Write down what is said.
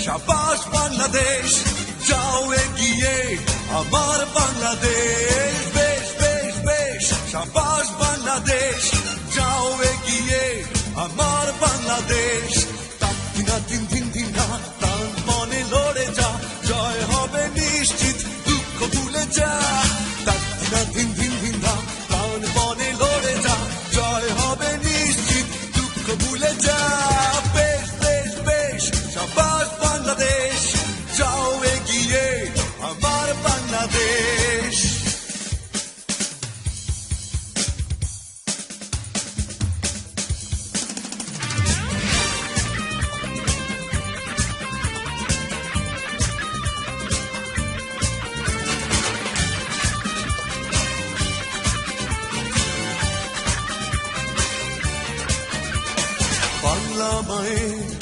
শাবাশ বাংলাদেশ, যাও এগিয়ে আমার বাংলাদেশ। বেশ বেশ বেশ, শাবাশ বাংলাদেশ, যাও এগিয়ে আমার বাংলাদেশ। তাকিনা দিন দিন দিন না, প্রাণ মনে লড়ে যা, জয় হবে নিশ্চিত, দুঃখ ভুলে যা। তাকিনা দিন দিন দিন না, প্রাণ মনে লড়ে যা, জয় হবে নিশ্চিত, দুঃখ ভুলে যা। বেশ বেশ বেশ, শাবাশ বাংলাদেশ, যাও এগিয়ে আমার বাংলাদেশ। বাংলা মায়ের